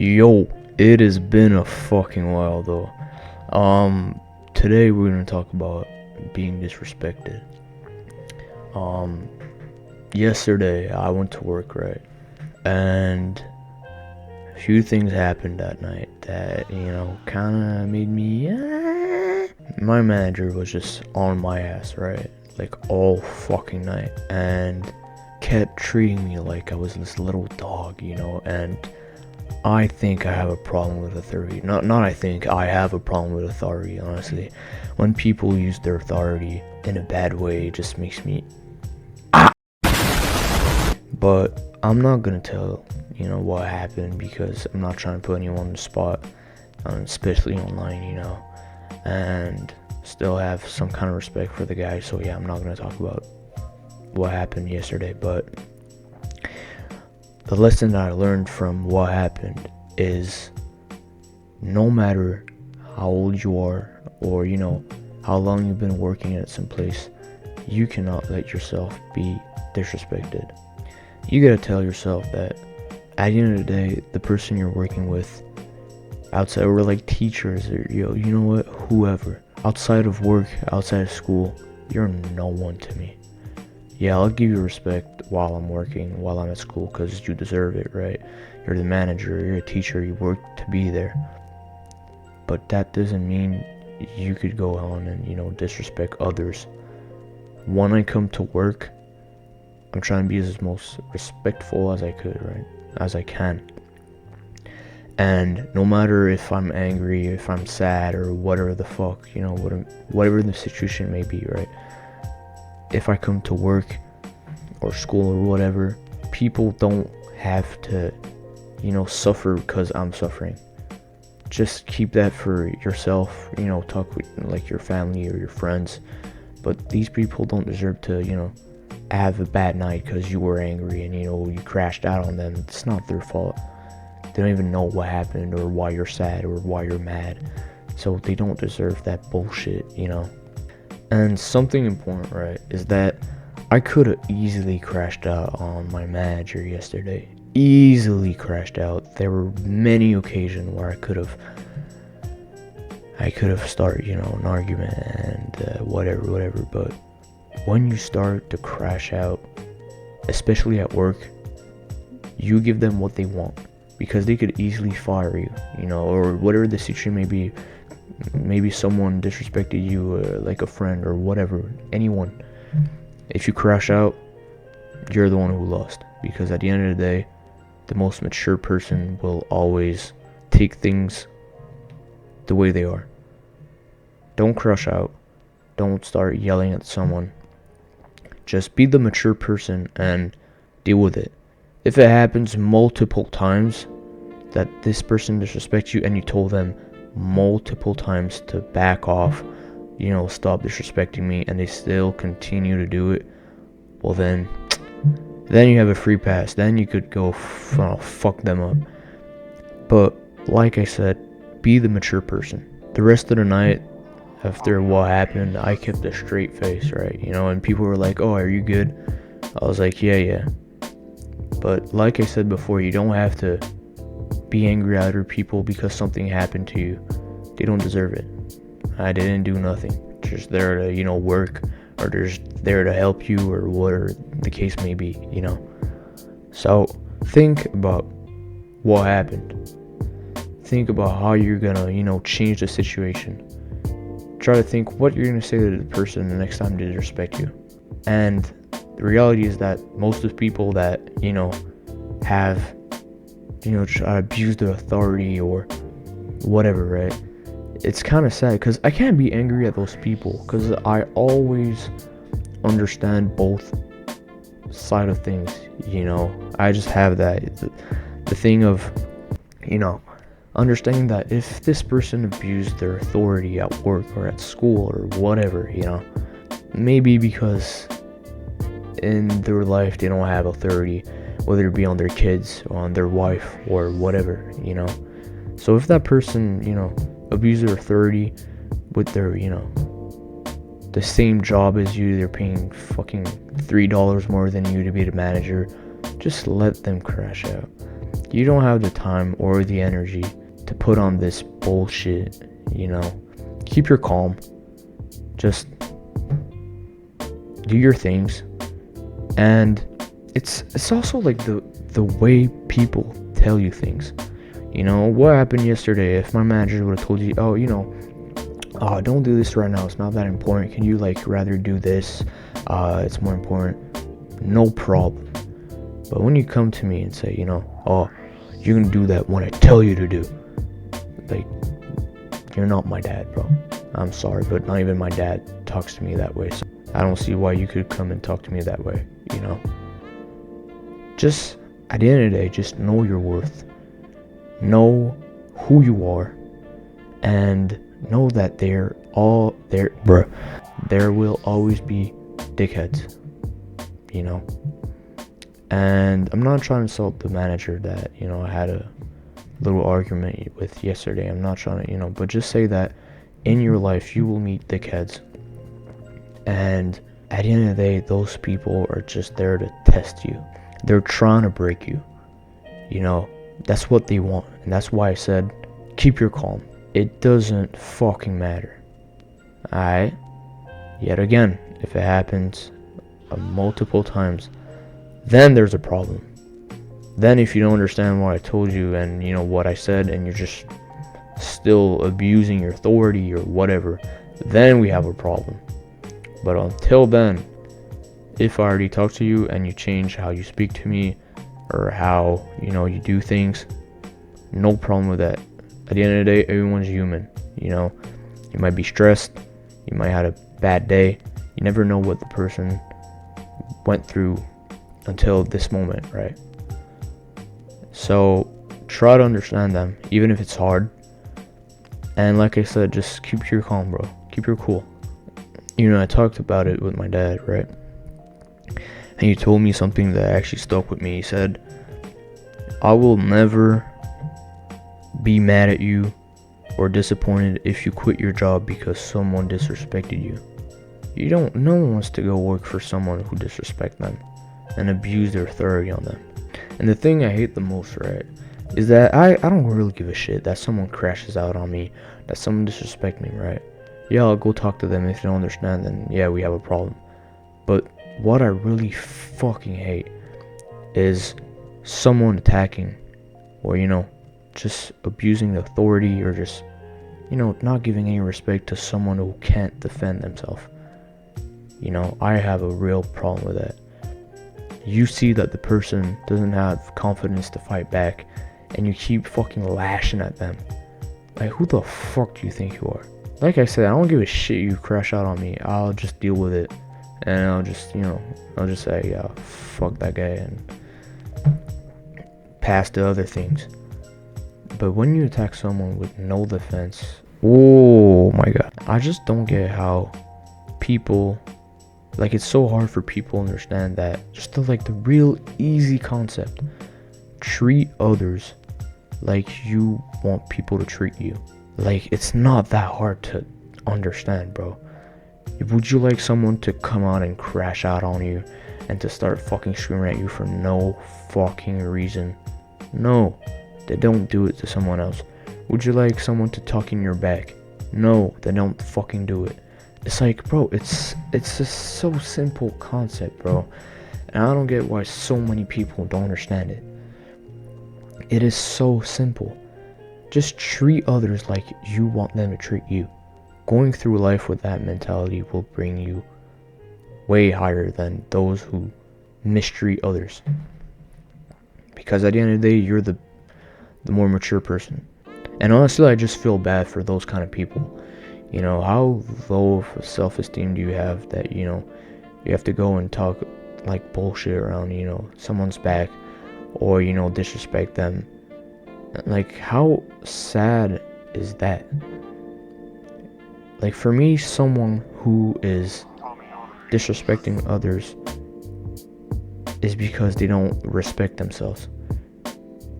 Yo, it has been a fucking while though. Today we're gonna talk about being disrespected. Um, Yesterday I went to work, right? And a few things happened that night that, kinda made me, my manager was just on my ass, right? Like all fucking night, and kept treating me like I was this little dog, and I think I have a problem with authority. Not I think I have a problem with authority, honestly. When people use their authority in a bad way, it just makes me But I'm not gonna tell, what happened, because I'm not trying to put anyone on the spot, especially online, and still have some kind of respect for the guy. So yeah, I'm not gonna talk about what happened yesterday, but the lesson that I learned from what happened is no matter how old you are, or how long you've been working at some place, you cannot let yourself be disrespected. You gotta tell yourself that at the end of the day, the person you're working with outside, or like teachers, or whoever, outside of work, outside of school, you're no one to me. Yeah, I'll give you respect while I'm working, while I'm at school, because you deserve it, right? You're the manager, you're a teacher, you work to be there. But that doesn't mean you could go on and, disrespect others. When I come to work, I'm trying to be as most respectful as I could, right? As I can. And no matter if I'm angry, if I'm sad, or whatever the fuck, whatever the situation may be, right? If I come to work or school or whatever, people don't have to, suffer because I'm suffering. Just keep that for yourself, talk with like your family or your friends. But these people don't deserve to, have a bad night because you were angry and, you crashed out on them. It's not their fault. They don't even know what happened or why you're sad or why you're mad. So they don't deserve that bullshit, And something important, right, is that I could have easily crashed out on my manager yesterday. Easily crashed out. There were many occasions where I could have started, an argument and whatever. But when you start to crash out, especially at work, you give them what they want, because they could easily fire you, or whatever the situation may be. Maybe someone disrespected you, like a friend or whatever, anyone. If you crash out, you're the one who lost, because at the end of the day, the most mature person will always take things the way they are. Don't crash out. Don't start yelling at someone. Just be the mature person and deal with it. If it happens multiple times that this person disrespects you, and you told them multiple times to back off, stop disrespecting me, and they still continue to do it, well then you have a free pass. Then you could go fuck them up. But like I said, be the mature person. The rest of the night, after what happened, I kept a straight face, right? And people were like, "Oh, are you good?" I was like, yeah. But like I said before, you don't have to be angry at other people because something happened to you. They don't deserve it. I didn't do nothing. Just there to, work, or just there to help you, or whatever the case may be, So think about what happened. Think about how you're gonna, change the situation. Try to think what you're gonna say to the person the next time they disrespect you. And the reality is that most of the people that, have, try to abuse their authority or whatever, right? It's kind of sad, because I can't be angry at those people, because I always understand both side of things, I just have that, the thing of, understanding that if this person abused their authority at work or at school or whatever, maybe because in their life they don't have authority, whether it be on their kids or on their wife or whatever, So if that person, abuse their authority with their, the same job as you, they're paying fucking $3 more than you to be the manager, just let them crash out. You don't have the time or the energy to put on this bullshit, Keep your calm. Just do your things. And it's also like the way people tell you things. What happened yesterday? If my manager would have told you, oh, don't do this right now, it's not that important, can you rather do this, it's more important, no problem. But when you come to me and say, oh, you can do that when I tell you to do, you're not my dad, bro. I'm sorry, but not even my dad talks to me that way, so I don't see why you could come and talk to me that way. Just at the end of the day, just know your worth, know who you are, and know that there will always be dickheads, and I'm not trying to insult the manager that I had a little argument with yesterday. I'm not trying to but just say that in your life you will meet dickheads, and at the end of the day, those people are just there to test you. They're trying to break you. That's what they want, and that's why I said keep your calm. It doesn't fucking matter. Alright? Yet again, if it happens multiple times, then there's a problem. Then if you don't understand what I told you and what I said, and you're just still abusing your authority or whatever, then we have a problem. But until then, if I already talked to you and you change how you speak to me or how you do things, no problem with that. At the end of the day, everyone's human. You might be stressed, you might have a bad day, you never know what the person went through until this moment, right? So try to understand them, even if it's hard. And like I said, just keep your calm, bro. Keep your cool. I talked about it with my dad, right? And he told me something that actually stuck with me. He said, I will never be mad at you or disappointed if you quit your job because someone disrespected you. No one wants to go work for someone who disrespects them and abuse their authority on them. And the thing I hate the most, right, is that I don't really give a shit that someone crashes out on me, that someone disrespects me, right? Yeah, I'll go talk to them. If they don't understand, then yeah, we have a problem. But what I really fucking hate is someone attacking or, just abusing the authority or just, not giving any respect to someone who can't defend themselves. I have a real problem with that. You see that the person doesn't have confidence to fight back and you keep fucking lashing at them. Who the fuck do you think you are? Like I said, I don't give a shit you crash out on me. I'll just deal with it. And I'll just, say, yeah, fuck that guy and pass to other things. But when you attack someone with no defense, oh my god. I just don't get how people, it's so hard for people to understand that. Just the real easy concept. Treat others like you want people to treat you. It's not that hard to understand, bro. Would you like someone to come out and crash out on you and to start fucking screaming at you for no fucking reason? No, they don't do it to someone else. Would you like someone to talk in your back? No, they don't fucking do it. It's bro, it's just so simple concept, bro. And I don't get why so many people don't understand it. It is so simple. Just treat others like you want them to treat you. Going through life with that mentality will bring you way higher than those who mistreat others. Because at the end of the day, you're the more mature person. And honestly, I just feel bad for those kind of people. How low of self-esteem do you have that, you have to go and talk bullshit around, someone's back or, disrespect them. How sad is that? For me, someone who is disrespecting others is because they don't respect themselves.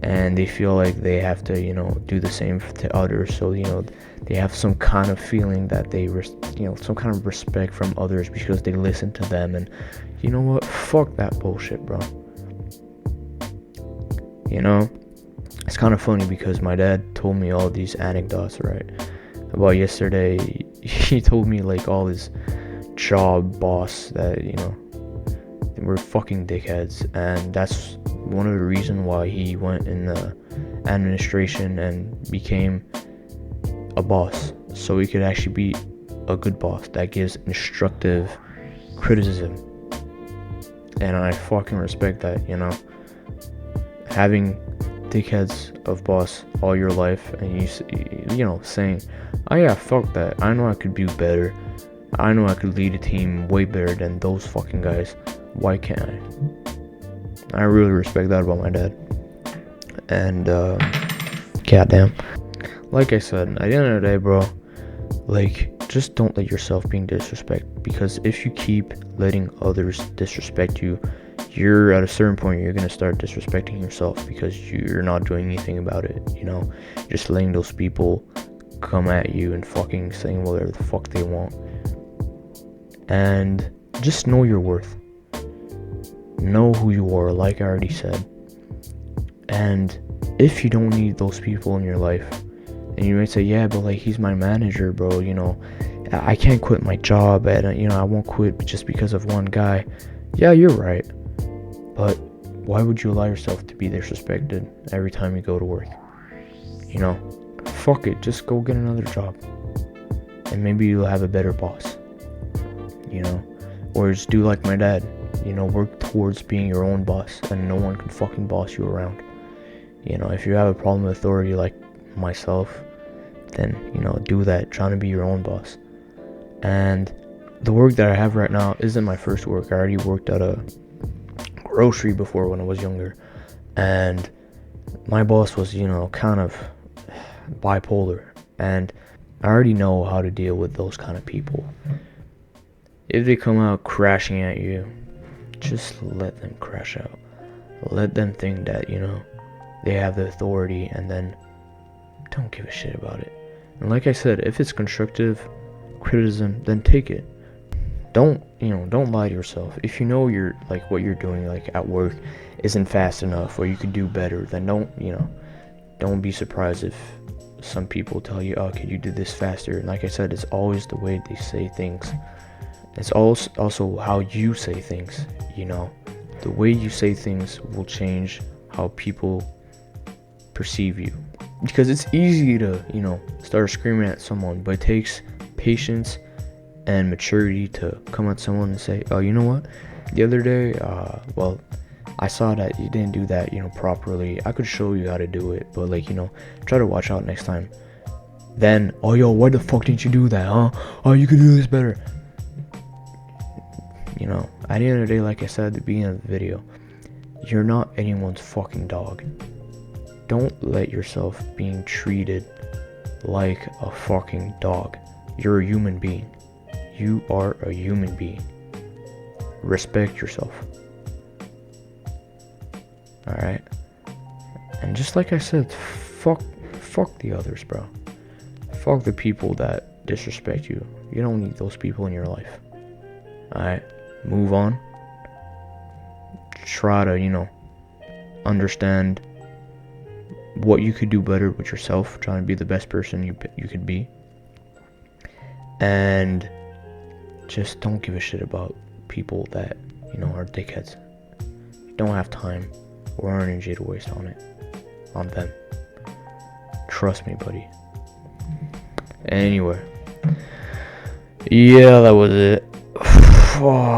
And they feel like they have to, do the same to others. So, they have some kind of feeling that they, some kind of respect from others because they listen to them. And you know what? Fuck that bullshit, bro. it's kind of funny because my dad told me all these anecdotes, right? About yesterday, he told me like all his job boss that, you know, they were fucking dickheads, and that's one of the reasons why he went in the administration and became a boss, so he could actually be a good boss that gives constructive criticism. And I fucking respect that, you know. Having dickheads of boss all your life, and you know, saying, oh yeah, fuck that, I know I could do better, I know I could lead a team way better than those fucking guys, why can't I really respect that about my dad. And goddamn, like I said, at the end of the day, bro, like, just don't let yourself being disrespected, because if you keep letting others disrespect you, you're at a certain point, you're gonna start disrespecting yourself because you're not doing anything about it, you know. Just letting those people come at you and fucking saying whatever the fuck they want. And just know your worth. Know who you are, like I already said. And if you don't need those people in your life, and you might say, yeah, but like, he's my manager, bro, you know, I can't quit my job, and you know, I won't quit just because of one guy. Yeah, you're right. But why would you allow yourself to be disrespected every time you go to work? You know, fuck it, just go get another job, and maybe you'll have a better boss, you know. Or just do like my dad, you know, work towards being your own boss, and no one can fucking boss you around. You know, if you have a problem with authority like myself, then, you know, do that, trying to be your own boss. And the work that I have right now isn't my first work. I already worked at a grocery before when I was younger, and my boss was, you know, kind of bipolar, and I already know how to deal with those kind of people. If they come out crashing at you, just let them crash out. Let them think that, you know, they have the authority, and then don't give a shit about it. And like I said, if it's constructive criticism, then take it. Don't lie to yourself. If you know you're like, what you're doing like at work isn't fast enough, or you could do better, then don't be surprised if some people tell you, oh, could you do this faster? And like I said, it's always the way they say things. It's also how you say things, you know. The way you say things will change how people perceive you. Because it's easy to, you know, start screaming at someone, but it takes patience and maturity to come at someone and say, oh, you know what, the other day, well, I saw that you didn't do that, you know, properly. I could show you how to do it, but like, you know, try to watch out next time. Then, oh, yo, why the fuck didn't you do that, huh? Oh, you could do this better. You know, at the end of the day, like I said at the beginning of the video, you're not anyone's fucking dog. Don't let yourself being treated like a fucking dog. You're a human being. You are a human being. Respect yourself. Alright? And just like I said, fuck the others, bro. Fuck the people that disrespect you. You don't need those people in your life. Alright? Move on. Try to, you know, understand what you could do better with yourself. Trying to be the best person you could be. And just don't give a shit about people that, you know, are dickheads. You don't have time or energy to waste on them. Trust me, buddy. Anyway, yeah, that was it.